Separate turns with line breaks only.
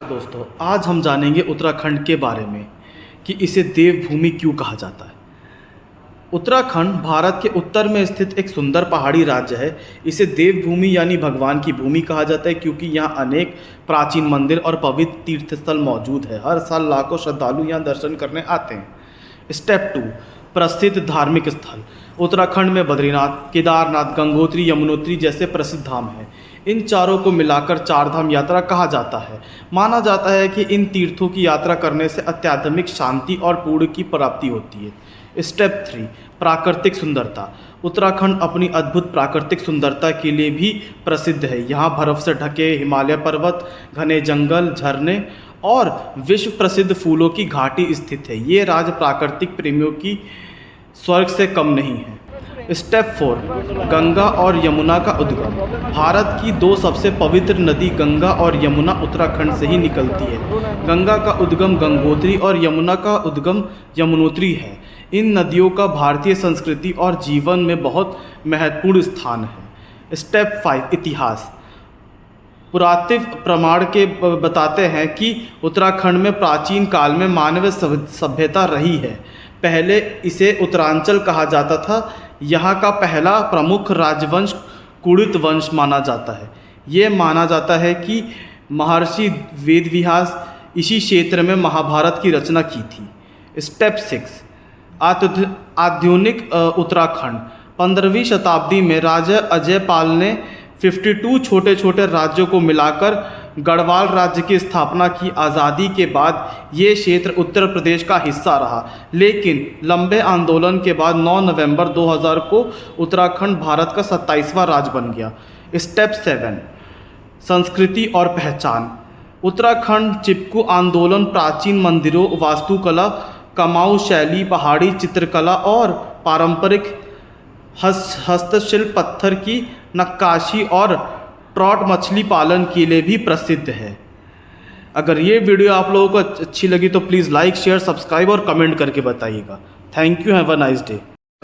दोस्तों, आज हम जानेंगे उत्तराखंड के बारे में कि इसे देवभूमि क्यों कहा जाता है। उत्तराखंड भारत के उत्तर में स्थित एक सुंदर पहाड़ी राज्य है। इसे देवभूमि यानी भगवान की भूमि कहा जाता है क्योंकि यहाँ अनेक प्राचीन मंदिर और पवित्र तीर्थ स्थल मौजूद है। हर साल लाखों श्रद्धालु यहाँ दर्शन करने आते हैं। स्टेप 2, प्रसिद्ध धार्मिक स्थल। उत्तराखंड में बद्रीनाथ, केदारनाथ, गंगोत्री, यमुनोत्री जैसे प्रसिद्ध धाम हैं। इन चारों को मिलाकर चार धाम यात्रा कहा जाता है। माना जाता है कि इन तीर्थों की यात्रा करने से आध्यात्मिक शांति और पुण्य की प्राप्ति होती है। स्टेप 3, प्राकृतिक सुंदरता। उत्तराखंड अपनी अद्भुत प्राकृतिक सुंदरता के लिए भी प्रसिद्ध है। यहाँ बर्फ से ढके हिमालय पर्वत, घने जंगल, झरने और विश्व प्रसिद्ध फूलों की घाटी स्थित है। ये राज्य प्राकृतिक प्रेमियों की स्वर्ग से कम नहीं है। स्टेप 4, गंगा और यमुना का उद्गम। भारत की दो सबसे पवित्र नदी गंगा और यमुना उत्तराखंड से ही निकलती है। गंगा का उद्गम गंगोत्री और यमुना का उद्गम यमुनोत्री है। इन नदियों का भारतीय संस्कृति और जीवन में बहुत महत्वपूर्ण स्थान है। स्टेप 5, इतिहास। पुरातत्व प्रमाण के बताते हैं कि उत्तराखंड में प्राचीन काल में मानव सभ्यता रही है। पहले इसे उत्तरांचल कहा जाता था। यहाँ का पहला प्रमुख राजवंश कुड़ित वंश माना जाता है। ये माना जाता है कि महर्षि वेदव्यास इसी क्षेत्र में महाभारत की रचना की थी। स्टेप 6, आधुनिक उत्तराखंड। 15वीं शताब्दी में राजा अजयपाल ने 52 छोटे छोटे राज्यों को मिलाकर गढ़वाल राज्य की स्थापना की। आज़ादी के बाद ये क्षेत्र उत्तर प्रदेश का हिस्सा रहा, लेकिन लंबे आंदोलन के बाद 9 नवंबर 2000 को उत्तराखंड भारत का 27वां राज्य बन गया। स्टेप 7, संस्कृति और पहचान। उत्तराखंड चिपकू आंदोलन प्राचीन मंदिरों, वास्तुकला, कमाऊ शैली, पहाड़ी चित्रकला और पारंपरिक हस्तशिल्प, पत्थर की नक्काशी और ट्रॉट मछली पालन के लिए भी प्रसिद्ध है। अगर ये वीडियो आप लोगों को अच्छी लगी तो प्लीज़ लाइक, शेयर, सब्सक्राइब और कमेंट करके बताइएगा। Thank you, have a nice day.